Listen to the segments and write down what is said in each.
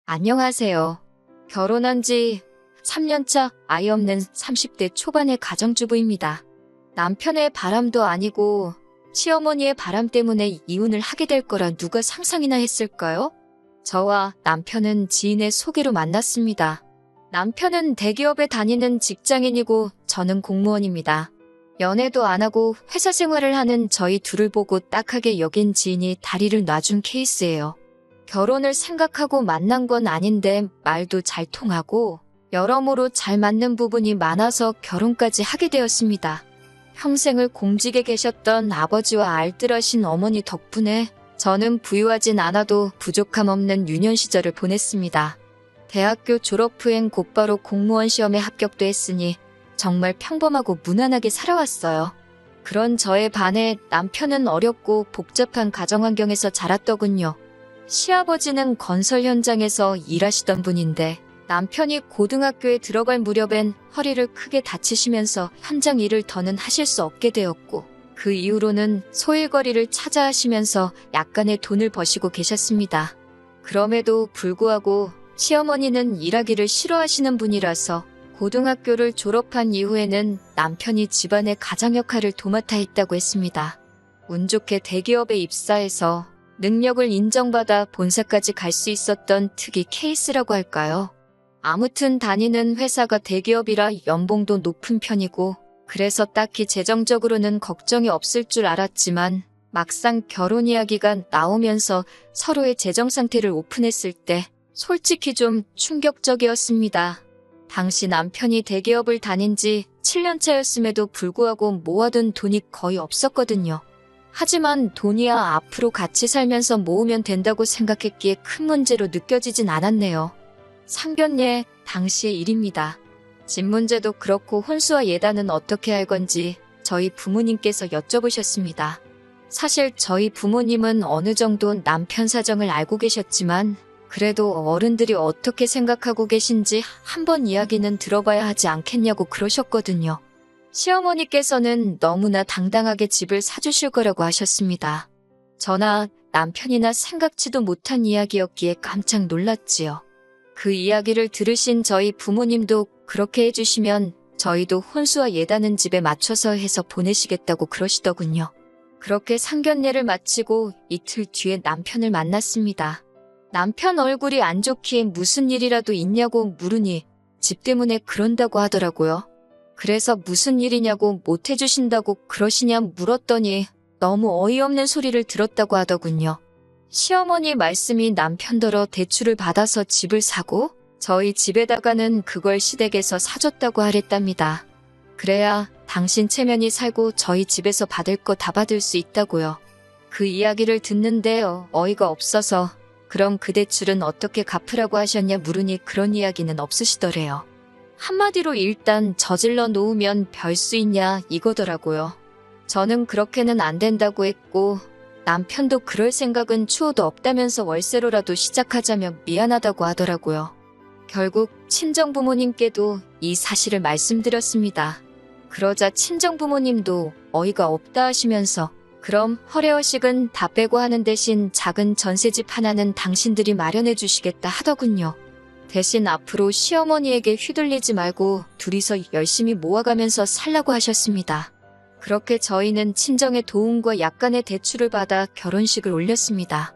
안녕하세요. 결혼한 지 3년차 아이 없는 30대 초반의 가정주부입니다. 남편의 바람도 아니고 시어머니의 바람 때문에 이혼을 하게 될 거라 누가 상상이나 했을까요? 저와 남편은 지인의 소개로 만났습니다. 남편은 대기업에 다니는 직장인이고 저는 공무원입니다. 연애도 안 하고 회사 생활을 하는 저희 둘을 보고 딱하게 여긴 지인이 다리를 놔준 케이스예요. 결혼을 생각하고 만난 건 아닌데 말도 잘 통하고 여러모로 잘 맞는 부분이 많아서 결혼까지 하게 되었습니다. 평생을 공직에 계셨던 아버지와 알뜰하신 어머니 덕분에 저는 부유하진 않아도 부족함 없는 유년 시절을 보냈습니다. 대학교 졸업 후엔 곧바로 공무원 시험에 합격도 했으니 정말 평범하고 무난하게 살아왔어요. 그런 저에 반해 남편은 어렵고 복잡한 가정 환경에서 자랐더군요. 시아버지는 건설 현장에서 일하시던 분인데 남편이 고등학교에 들어갈 무렵엔 허리를 크게 다치시면서 현장 일을 더는 하실 수 없게 되었고 그 이후로는 소일거리를 찾아 하시면서 약간의 돈을 버시고 계셨습니다. 그럼에도 불구하고 시어머니는 일하기를 싫어하시는 분이라서 고등학교를 졸업한 이후에는 남편이 집안의 가장 역할을 도맡아 했다고 했습니다. 운 좋게 대기업에 입사해서 능력을 인정받아 본사까지 갈 수 있었던 특이 케이스라고 할까요? 아무튼 다니는 회사가 대기업이라 연봉도 높은 편이고 그래서 딱히 재정적으로는 걱정이 없을 줄 알았지만 막상 결혼 이야기가 나오면서 서로의 재정 상태를 오픈했을 때 솔직히 좀 충격적이었습니다. 당시 남편이 대기업을 다닌 지 7년 차였음에도 불구하고 모아둔 돈이 거의 없었거든요. 하지만 돈이야 앞으로 같이 살면서 모으면 된다고 생각했기에 큰 문제로 느껴지진 않았네요. 상견례 당시의 일입니다. 집 문제도 그렇고 혼수와 예단은 어떻게 할 건지 저희 부모님께서 여쭤보셨습니다. 사실 저희 부모님은 어느 정도 남편 사정을 알고 계셨지만 그래도 어른들이 어떻게 생각하고 계신지 한번 이야기는 들어봐야 하지 않겠냐고 그러셨거든요. 시어머니께서는 너무나 당당하게 집을 사주실 거라고 하셨습니다. 저나 남편이나 생각지도 못한 이야기였기에 깜짝 놀랐지요. 그 이야기를 들으신 저희 부모님도 그렇게 해주시면 저희도 혼수와 예단은 집에 맞춰서 해서 보내시겠다고 그러시더군요. 그렇게 상견례를 마치고 이틀 뒤에 남편을 만났습니다. 남편 얼굴이 안 좋기에 무슨 일이라도 있냐고 물으니 집 때문에 그런다고 하더라고요. 그래서 무슨 일이냐고 못 해주신다고 그러시냐 물었더니 너무 어이없는 소리를 들었다고 하더군요. 시어머니 말씀이 남편더러 대출을 받아서 집을 사고 저희 집에다가는 그걸 시댁에서 사줬다고 하랬답니다. 그래야 당신 체면이 살고 저희 집에서 받을 거 다 받을 수 있다고요. 그 이야기를 듣는데 어이가 없어서 그럼 그 대출은 어떻게 갚으라고 하셨냐 물으니 그런 이야기는 없으시더래요. 한마디로 일단 저질러 놓으면 별 수 있냐 이거더라고요. 저는 그렇게는 안 된다고 했고 남편도 그럴 생각은 추호도 없다면서 월세로라도 시작하자며 미안하다고 하더라고요. 결국 친정부모님께도 이 사실을 말씀드렸습니다. 그러자 친정부모님도 어이가 없다 하시면서 그럼 허례허식은 다 빼고 하는 대신 작은 전셋집 하나는 당신들이 마련해 주시겠다 하더군요. 대신 앞으로 시어머니에게 휘둘리지 말고 둘이서 열심히 모아가면서 살라고 하셨습니다. 그렇게 저희는 친정의 도움과 약간의 대출을 받아 결혼식을 올렸습니다.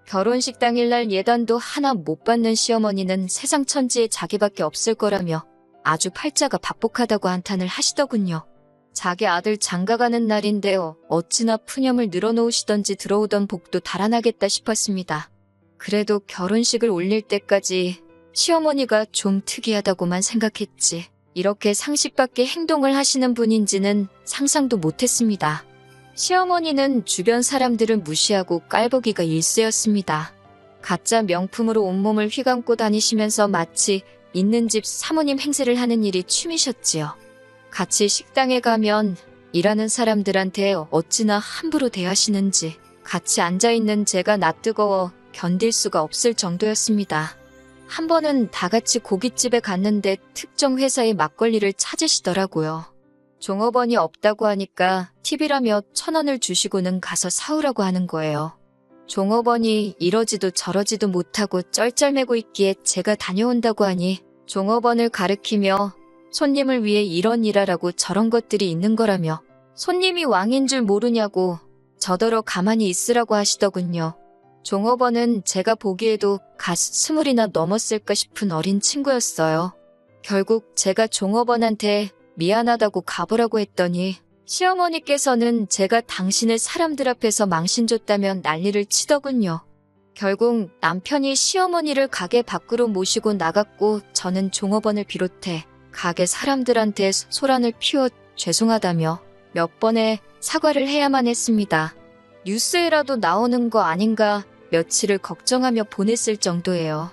결혼식 당일날 예단도 하나 못 받는 시어머니는 세상 천지에 자기밖에 없을 거라며 아주 팔자가 박복하다고 한탄을 하시더군요. 자기 아들 장가가는 날인데요. 어찌나 푸념을 늘어놓으시던지 들어오던 복도 달아나겠다 싶었습니다. 그래도 결혼식을 올릴 때까지 시어머니가 좀 특이하다고만 생각했지 이렇게 상식 밖의 행동을 하시는 분인지는 상상도 못했습니다. 시어머니는 주변 사람들을 무시하고 깔보기가 일쑤였습니다. 가짜 명품으로 온몸을 휘감고 다니시면서 마치 있는 집 사모님 행세를 하는 일이 취미셨지요. 같이 식당에 가면 일하는 사람들한테 어찌나 함부로 대하시는지 같이 앉아있는 제가 낯뜨거워 견딜 수가 없을 정도였습니다. 한 번은 다 같이 고깃집에 갔는데 특정 회사의 막걸리를 찾으시더라고요. 종업원이 없다고 하니까 팁이라며 1,000원을 주시고는 가서 사오라고 하는 거예요. 종업원이 이러지도 저러지도 못하고 쩔쩔매고 있기에 제가 다녀온다고 하니 종업원을 가리키며 손님을 위해 이런 일하라고 저런 것들이 있는 거라며 손님이 왕인 줄 모르냐고 저더러 가만히 있으라고 하시더군요. 종업원은 제가 보기에도 갓 20이나 넘었을까 싶은 어린 친구였어요. 결국 제가 종업원한테 미안하다고 가보라고 했더니 시어머니께서는 제가 당신을 사람들 앞에서 망신줬다면 난리를 치더군요. 결국 남편이 시어머니를 가게 밖으로 모시고 나갔고 저는 종업원을 비롯해 가게 사람들한테 소란을 피워 죄송하다며 몇 번의 사과를 해야만 했습니다. 뉴스에라도 나오는 거 아닌가 며칠을 걱정하며 보냈을 정도예요.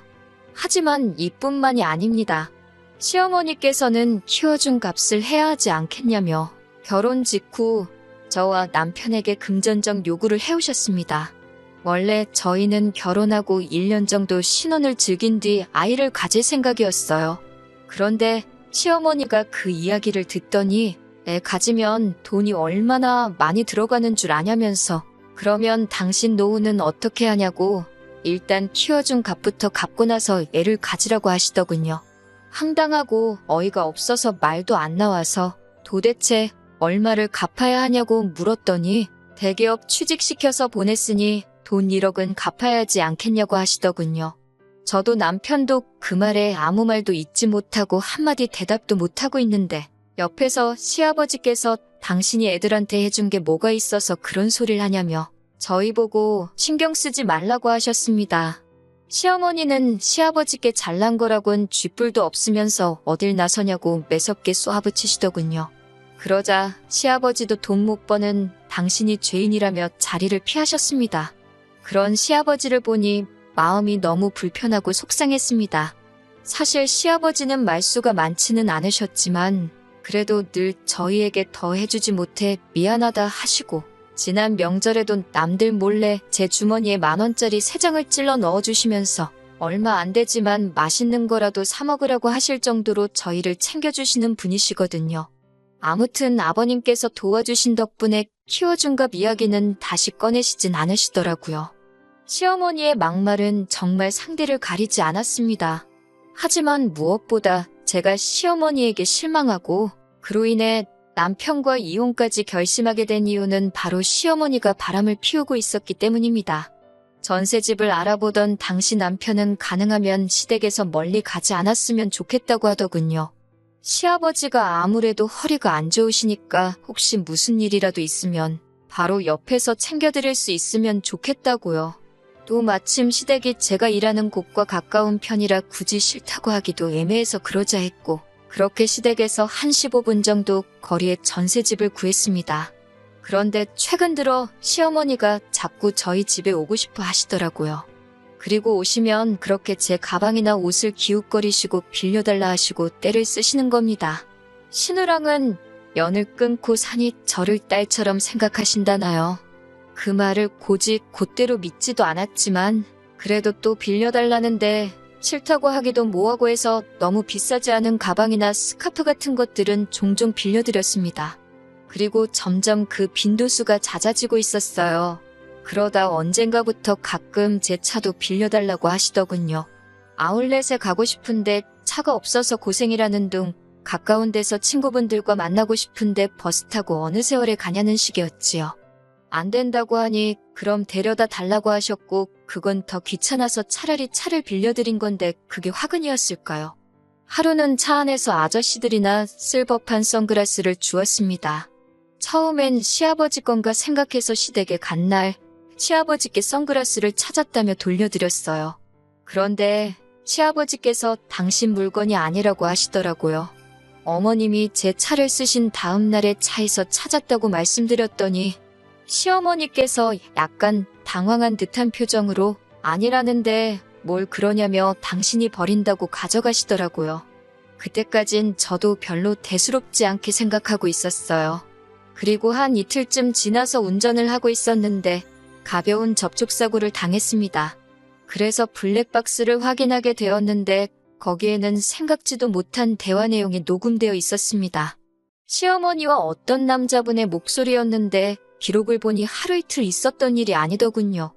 하지만 이뿐만이 아닙니다. 시어머니께서는 키워준 값을 해야 하지 않겠냐며 결혼 직후 저와 남편에게 금전적 요구를 해오셨습니다. 원래 저희는 결혼하고 1년 정도 신혼을 즐긴 뒤 아이를 가질 생각이었어요. 그런데 시어머니가 그 이야기를 듣더니 애 가지면 돈이 얼마나 많이 들어가는 줄 아냐면서 그러면 당신 노후는 어떻게 하냐고 일단 키워준 값부터 갚고 나서 애를 가지라고 하시더군요. 황당하고 어이가 없어서 말도 안 나와서 도대체 얼마를 갚아야 하냐고 물었더니 대기업 취직시켜서 보냈으니 돈 1억은 갚아야 하지 않겠냐고 하시더군요. 저도 남편도 그 말에 아무 말도 잊지 못하고 한마디 대답도 못하고 있는데 옆에서 시아버지께서 당신이 애들한테 해준 게 뭐가 있어서 그런 소리를 하냐며 저희 보고 신경 쓰지 말라고 하셨습니다. 시어머니는 시아버지께 잘난 거라곤 쥐뿔도 없으면서 어딜 나서냐고 매섭게 쏘아붙이시더군요. 그러자 시아버지도 돈 못 버는 당신이 죄인이라며 자리를 피하셨습니다. 그런 시아버지를 보니 마음이 너무 불편하고 속상했습니다. 사실 시아버지는 말수가 많지는 않으셨지만 그래도 늘 저희에게 더 해주지 못해 미안하다 하시고 지난 명절에도 남들 몰래 제 주머니에 10,000원짜리 3장을 찔러 넣어주시면서 얼마 안 되지만 맛있는 거라도 사 먹으라고 하실 정도로 저희를 챙겨주시는 분이시거든요. 아무튼 아버님께서 도와주신 덕분에 키워준 값 이야기는 다시 꺼내시진 않으시더라고요. 시어머니의 막말은 정말 상대를 가리지 않았습니다. 하지만 무엇보다 제가 시어머니에게 실망하고 그로 인해 남편과 이혼까지 결심하게 된 이유는 바로 시어머니가 바람을 피우고 있었기 때문입니다. 전셋집을 알아보던 당시 남편은 가능하면 시댁에서 멀리 가지 않았으면 좋겠다고 하더군요. 시아버지가 아무래도 허리가 안 좋으시니까 혹시 무슨 일이라도 있으면 바로 옆에서 챙겨드릴 수 있으면 좋겠다고요. 또 마침 시댁이 제가 일하는 곳과 가까운 편이라 굳이 싫다고 하기도 애매해서 그러자 했고 그렇게 시댁에서 한 15분 정도 거리에 전셋집을 구했습니다. 그런데 최근 들어 시어머니가 자꾸 저희 집에 오고 싶어 하시더라고요. 그리고 오시면 그렇게 제 가방이나 옷을 기웃거리시고 빌려달라 하시고 떼를 쓰시는 겁니다. 신우랑은 연을 끊고 사니 저를 딸처럼 생각하신다나요. 그 말을 곧대로 믿지도 않았지만 그래도 또 빌려달라는데 싫다고 하기도 뭐하고 해서 너무 비싸지 않은 가방이나 스카프 같은 것들은 종종 빌려드렸습니다. 그리고 점점 그 빈도수가 잦아지고 있었어요. 그러다 언젠가부터 가끔 제 차도 빌려달라고 하시더군요. 아울렛에 가고 싶은데 차가 없어서 고생이라는 둥 가까운 데서 친구분들과 만나고 싶은데 버스 타고 어느 세월에 가냐는 식이었지요. 안 된다고 하니 그럼 데려다 달라고 하셨고 그건 더 귀찮아서 차라리 차를 빌려드린 건데 그게 화근이었을까요? 하루는 차 안에서 아저씨들이나 쓸 법한 선글라스를 주었습니다. 처음엔 시아버지 건가 생각해서 시댁에 간 날 시아버지께 선글라스를 찾았다며 돌려드렸어요. 그런데 시아버지께서 당신 물건이 아니라고 하시더라고요. 어머님이 제 차를 쓰신 다음 날에 차에서 찾았다고 말씀드렸더니 시어머니께서 약간 당황한 듯한 표정으로 아니라는데 뭘 그러냐며 당신이 버린다고 가져가시더라고요. 그때까진 저도 별로 대수롭지 않게 생각하고 있었어요. 그리고 한 이틀쯤 지나서 운전을 하고 있었는데 가벼운 접촉사고를 당했습니다. 그래서 블랙박스를 확인하게 되었는데 거기에는 생각지도 못한 대화 내용이 녹음되어 있었습니다. 시어머니와 어떤 남자분의 목소리였는데 기록을 보니 하루 이틀 있었던 일이 아니더군요.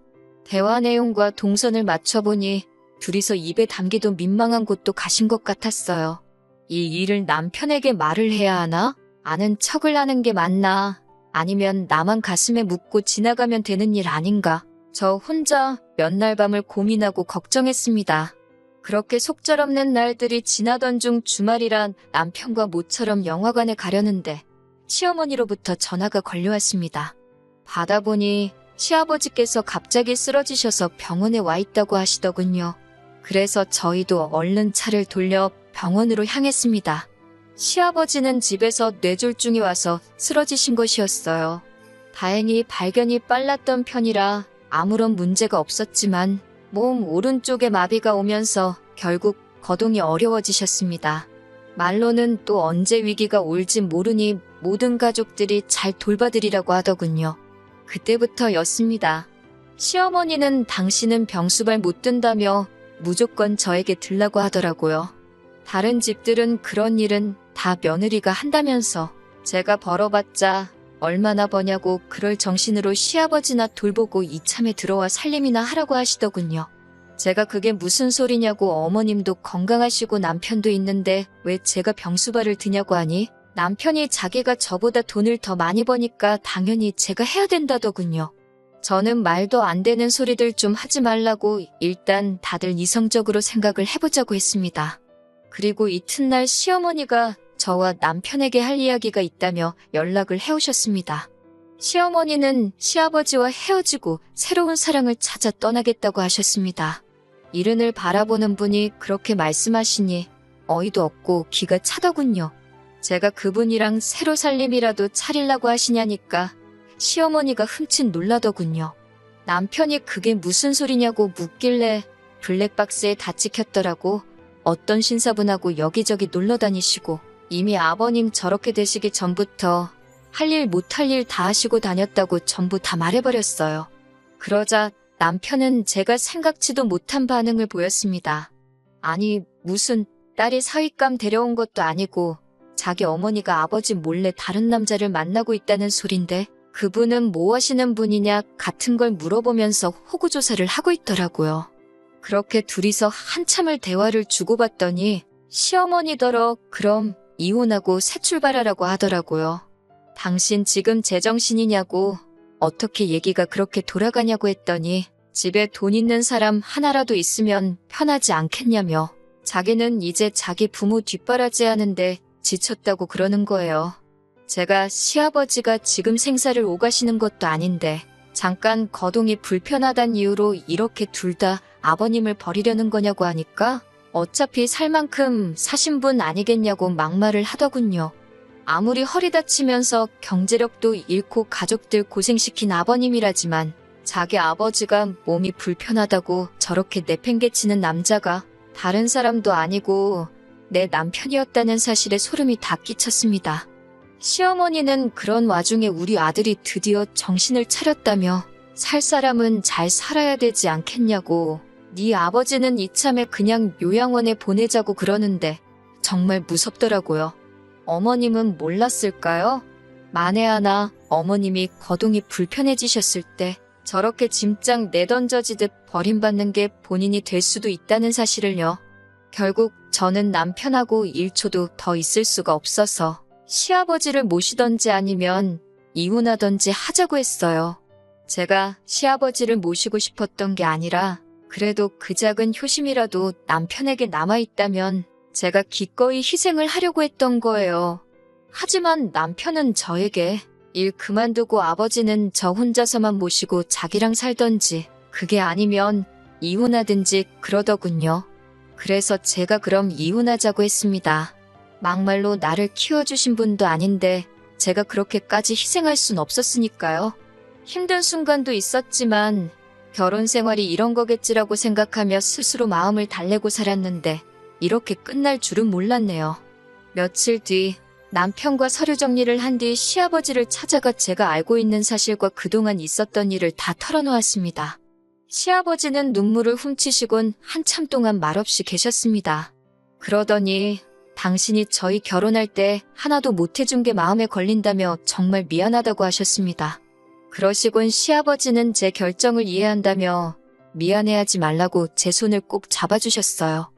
대화 내용과 동선을 맞춰보니 둘이서 입에 담기도 민망한 곳도 가신 것 같았어요. 이 일을 남편에게 말을 해야 하나? 아는 척을 하는 게 맞나? 아니면 나만 가슴에 묻고 지나가면 되는 일 아닌가? 저 혼자 몇 날 밤을 고민하고 걱정했습니다. 그렇게 속절없는 날들이 지나던 중 주말이란 남편과 모처럼 영화관에 가려는데 시어머니로부터 전화가 걸려왔습니다. 받아보니 시아버지께서 갑자기 쓰러지셔서 병원에 와 있다고 하시더군요. 그래서 저희도 얼른 차를 돌려 병원으로 향했습니다. 시아버지는 집에서 뇌졸중이 와서 쓰러지신 것이었어요. 다행히 발견이 빨랐던 편이라 아무런 문제가 없었지만 몸 오른쪽에 마비가 오면서 결국 거동이 어려워지셨습니다. 말로는 또 언제 위기가 올지 모르니 모든 가족들이 잘 돌봐드리라고 하더군요. 그때부터였습니다. 시어머니는 당신은 병수발 못 든다며 무조건 저에게 들라고 하더라고요. 다른 집들은 그런 일은 다 며느리가 한다면서 제가 벌어봤자 얼마나 버냐고 그럴 정신으로 시아버지나 돌보고 이참에 들어와 살림이나 하라고 하시더군요. 제가 그게 무슨 소리냐고 어머님도 건강하시고 남편도 있는데 왜 제가 병수발을 드냐고 하니 남편이 자기가 저보다 돈을 더 많이 버니까 당연히 제가 해야 된다더군요. 저는 말도 안 되는 소리들 좀 하지 말라고 일단 다들 이성적으로 생각을 해보자고 했습니다. 그리고 이튿날 시어머니가 저와 남편에게 할 이야기가 있다며 연락을 해오셨습니다. 시어머니는 시아버지와 헤어지고 새로운 사랑을 찾아 떠나겠다고 하셨습니다. 이른을 바라보는 분이 그렇게 말씀하시니 어이도 없고 기가 차더군요. 제가 그분이랑 새로 살림이라도 차리려고 하시냐니까 시어머니가 흠칫 놀라더군요. 남편이 그게 무슨 소리냐고 묻길래 블랙박스에 다 찍혔더라고. 어떤 신사분하고 여기저기 놀러다니시고 이미 아버님 저렇게 되시기 전부터 할 일 못할 일 다 하시고 다녔다고 전부 다 말해버렸어요. 그러자 남편은 제가 생각지도 못한 반응을 보였습니다. 아니 무슨 딸이 사윗감 데려온 것도 아니고 자기 어머니가 아버지 몰래 다른 남자를 만나고 있다는 소린데 그분은 뭐 하시는 분이냐 같은 걸 물어보면서 호구조사를 하고 있더라고요. 그렇게 둘이서 한참을 대화를 주고받더니 시어머니더러 그럼 이혼하고 새 출발하라고 하더라고요. 당신 지금 제정신이냐고 어떻게 얘기가 그렇게 돌아가냐고 했더니 집에 돈 있는 사람 하나라도 있으면 편하지 않겠냐며 자기는 이제 자기 부모 뒷바라지하는데 지쳤다고 그러는 거예요. 제가 시아버지가 지금 생사를 오가시는 것도 아닌데 잠깐 거동이 불편하단 이유로 이렇게 둘 다 아버님을 버리려는 거냐고 하니까 어차피 살 만큼 사신 분 아니겠냐고 막말을 하더군요. 아무리 허리 다치면서 경제력도 잃고 가족들 고생시킨 아버님이라지만 자기 아버지가 몸이 불편하다고 저렇게 내팽개치는 남자가 다른 사람도 아니고 내 남편이었다는 사실에 소름이 다 끼쳤습니다. 시어머니는 그런 와중에 우리 아들이 드디어 정신을 차렸다며 살 사람은 잘 살아야 되지 않겠냐고 네 아버지는 이참에 그냥 요양원에 보내자고 그러는데 정말 무섭더라고요. 어머님은 몰랐을까요? 만에 하나 어머님이 거동이 불편해지셨을 때 저렇게 짐짝 내던져지듯 버림받는 게 본인이 될 수도 있다는 사실을요. 결국 저는 남편하고 1초도 더 있을 수가 없어서 시아버지를 모시던지 아니면 이혼하던지 하자고 했어요. 제가 시아버지를 모시고 싶었던 게 아니라 그래도 그 작은 효심이라도 남편에게 남아있다면 제가 기꺼이 희생을 하려고 했던 거예요. 하지만 남편은 저에게 일 그만두고 아버지는 저 혼자서만 모시고 자기랑 살던지 그게 아니면 이혼하든지 그러더군요. 그래서 제가 그럼 이혼하자고 했습니다. 막말로 나를 키워주신 분도 아닌데 제가 그렇게까지 희생할 순 없었으니까요. 힘든 순간도 있었지만 결혼 생활이 이런 거겠지라고 생각하며 스스로 마음을 달래고 살았는데 이렇게 끝날 줄은 몰랐네요. 며칠 뒤 남편과 서류 정리를 한 뒤 시아버지를 찾아가 제가 알고 있는 사실과 그동안 있었던 일을 다 털어놓았습니다. 시아버지는 눈물을 훔치시곤 한참 동안 말없이 계셨습니다. 그러더니 당신이 저희 결혼할 때 하나도 못해준 게 마음에 걸린다며 정말 미안하다고 하셨습니다. 그러시곤 시아버지는 제 결정을 이해한다며 미안해하지 말라고 제 손을 꼭 잡아주셨어요.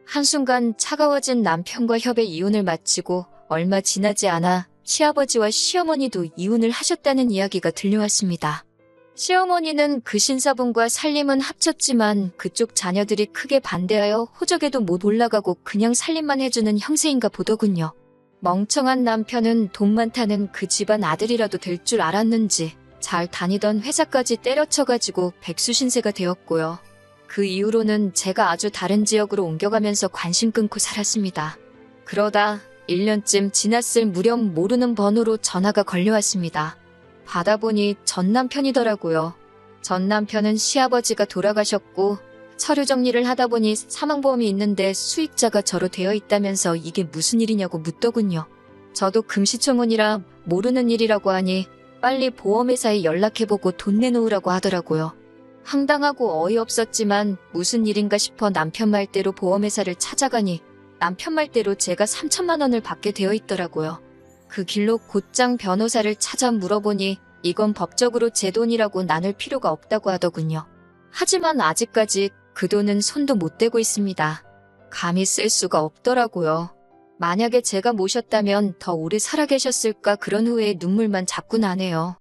한순간 차가워진 남편과 협의 이혼을 마치고 얼마 지나지 않아 시아버지와 시어머니도 이혼을 하셨다는 이야기가 들려왔습니다. 시어머니는 그 신사분과 살림은 합쳤지만 그쪽 자녀들이 크게 반대하여 호적에도 못 올라가고 그냥 살림만 해주는 형세인가 보더군요. 멍청한 남편은 돈 많다는 그 집안 아들이라도 될 줄 알았는지 잘 다니던 회사까지 때려쳐가지고 백수신세가 되었고요. 그 이후로는 제가 아주 다른 지역으로 옮겨가면서 관심 끊고 살았습니다. 그러다 1년쯤 지났을 무렵 모르는 번호로 전화가 걸려왔습니다. 받아보니 전 남편이더라고요. 전 남편은 시아버지가 돌아가셨고 서류 정리를 하다 보니 사망보험이 있는데 수익자가 저로 되어 있다면서 이게 무슨 일이냐고 묻더군요. 저도 금시초문이라 모르는 일이라고 하니 빨리 보험회사에 연락해보고 돈 내놓으라고 하더라고요. 황당하고 어이없었지만 무슨 일인가 싶어 남편 말대로 보험회사를 찾아가니 남편 말대로 제가 3천만 원을 받게 되어 있더라고요. 그 길로 곧장 변호사를 찾아 물어보니 이건 법적으로 제 돈이라고 나눌 필요가 없다고 하더군요. 하지만 아직까지 그 돈은 손도 못 대고 있습니다. 감히 쓸 수가 없더라고요. 만약에 제가 모셨다면 더 오래 살아 계셨을까 그런 후회에 눈물만 자꾸 나네요.